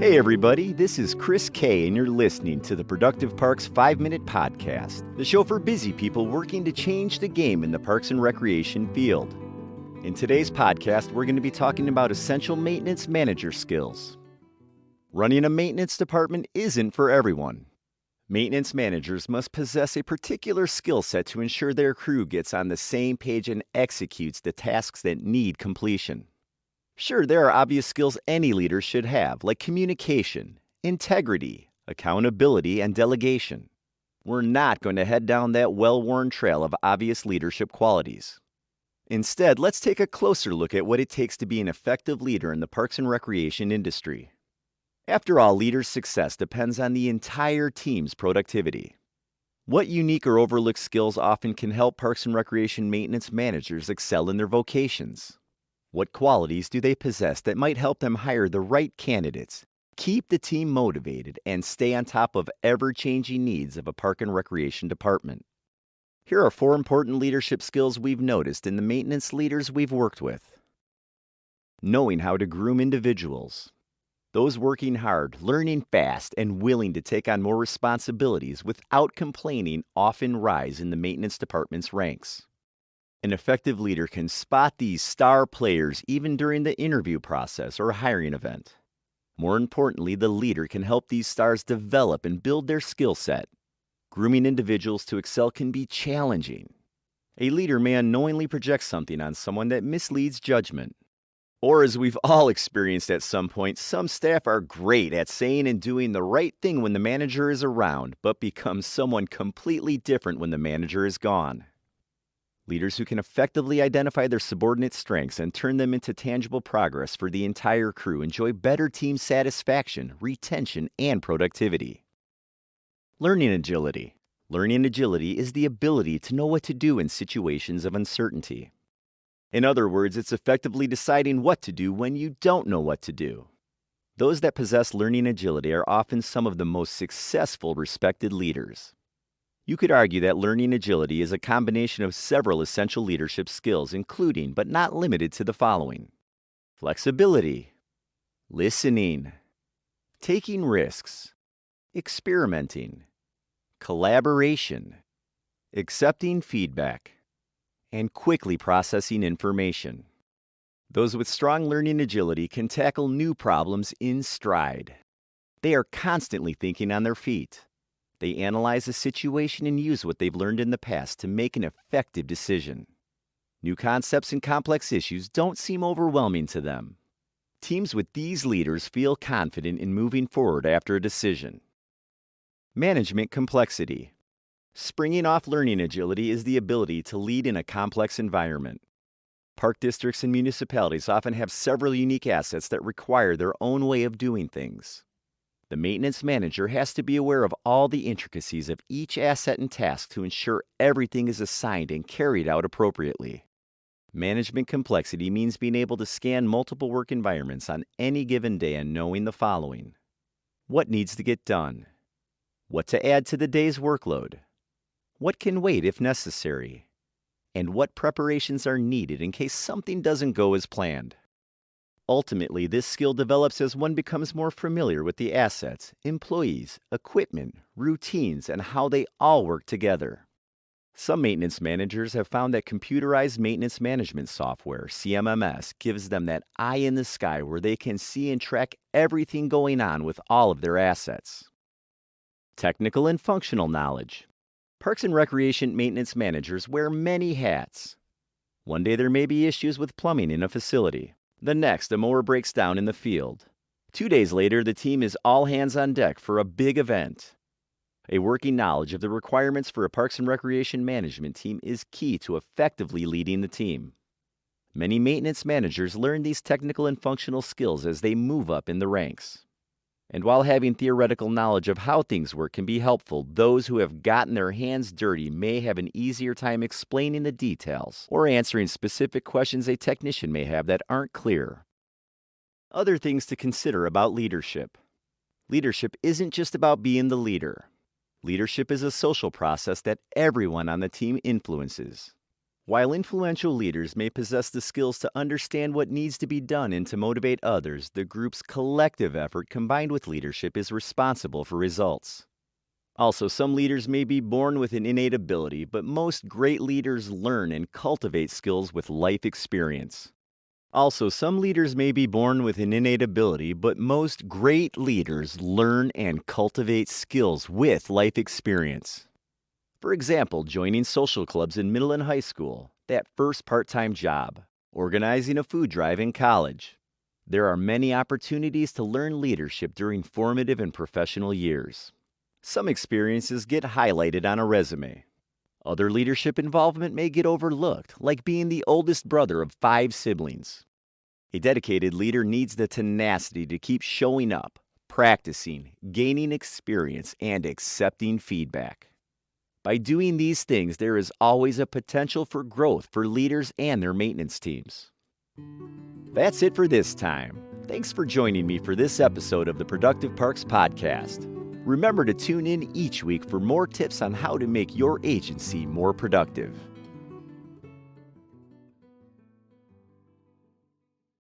Hey everybody, this is Chris K, and you're listening to the Productive Parks 5-Minute Podcast, the show for busy people working to change the game in the parks and recreation field. In today's podcast, we're going to be talking about essential maintenance manager skills. Running a maintenance department isn't for everyone. Maintenance managers must possess a particular skill set to ensure their crew gets on the same page and executes the tasks that need completion. Sure, there are obvious skills any leader should have, like communication, integrity, accountability, and delegation. We're not going to head down that well-worn trail of obvious leadership qualities. Instead, let's take a closer look at what it takes to be an effective leader in the parks and recreation industry. After all, leaders' success depends on the entire team's productivity. What unique or overlooked skills often can help parks and recreation maintenance managers excel in their vocations? What qualities do they possess that might help them hire the right candidates, keep the team motivated, and stay on top of ever-changing needs of a park and recreation department? Here are 4 important leadership skills we've noticed in the maintenance leaders we've worked with. Knowing how to groom individuals. Those working hard, learning fast, and willing to take on more responsibilities without complaining often rise in the maintenance department's ranks. An effective leader can spot these star players even during the interview process or hiring event. More importantly, the leader can help these stars develop and build their skill set. Grooming individuals to excel can be challenging. A leader may unknowingly project something on someone that misleads judgment. Or, as we've all experienced at some point, some staff are great at saying and doing the right thing when the manager is around, but become someone completely different when the manager is gone. Leaders who can effectively identify their subordinate strengths and turn them into tangible progress for the entire crew enjoy better team satisfaction, retention, and productivity. Learning agility. Learning agility is the ability to know what to do in situations of uncertainty. In other words, it's effectively deciding what to do when you don't know what to do. Those that possess learning agility are often some of the most successful, respected leaders. You could argue that learning agility is a combination of several essential leadership skills, including, but not limited to, the following: flexibility, listening, taking risks, experimenting, collaboration, accepting feedback, and quickly processing information. Those with strong learning agility can tackle new problems in stride. They are constantly thinking on their feet. They analyze a situation and use what they've learned in the past to make an effective decision. New concepts and complex issues don't seem overwhelming to them. Teams with these leaders feel confident in moving forward after a decision. Management complexity. Springing off learning agility is the ability to lead in a complex environment. Park districts and municipalities often have several unique assets that require their own way of doing things. The maintenance manager has to be aware of all the intricacies of each asset and task to ensure everything is assigned and carried out appropriately. Management complexity means being able to scan multiple work environments on any given day and knowing the following: what needs to get done, what to add to the day's workload, what can wait if necessary, and what preparations are needed in case something doesn't go as planned. Ultimately, this skill develops as one becomes more familiar with the assets, employees, equipment, routines, and how they all work together. Some maintenance managers have found that computerized maintenance management software, CMMS, gives them that eye in the sky where they can see and track everything going on with all of their assets. Technical and functional knowledge. Parks and recreation maintenance managers wear many hats. One day there may be issues with plumbing in a facility. The next, a mower breaks down in the field. 2 days later, the team is all hands on deck for a big event. A working knowledge of the requirements for a parks and recreation management team is key to effectively leading the team. Many maintenance managers learn these technical and functional skills as they move up in the ranks. And while having theoretical knowledge of how things work can be helpful, those who have gotten their hands dirty may have an easier time explaining the details or answering specific questions a technician may have that aren't clear. Other things to consider about leadership. Leadership isn't just about being the leader. Leadership is a social process that everyone on the team influences. While influential leaders may possess the skills to understand what needs to be done and to motivate others, the group's collective effort combined with leadership is responsible for results. Also, some leaders may be born with an innate ability, but most great leaders learn and cultivate skills with life experience. Also, some leaders may be born with an innate ability, but most great leaders learn and cultivate skills with life experience. For example, joining social clubs in middle and high school, that first part-time job, organizing a food drive in college. There are many opportunities to learn leadership during formative and professional years. Some experiences get highlighted on a resume. Other leadership involvement may get overlooked, like being the oldest brother of 5 siblings. A dedicated leader needs the tenacity to keep showing up, practicing, gaining experience, and accepting feedback. By doing these things, there is always a potential for growth for leaders and their maintenance teams. That's it for this time. Thanks for joining me for this episode of the Productive Parks Podcast. Remember to tune in each week for more tips on how to make your agency more productive.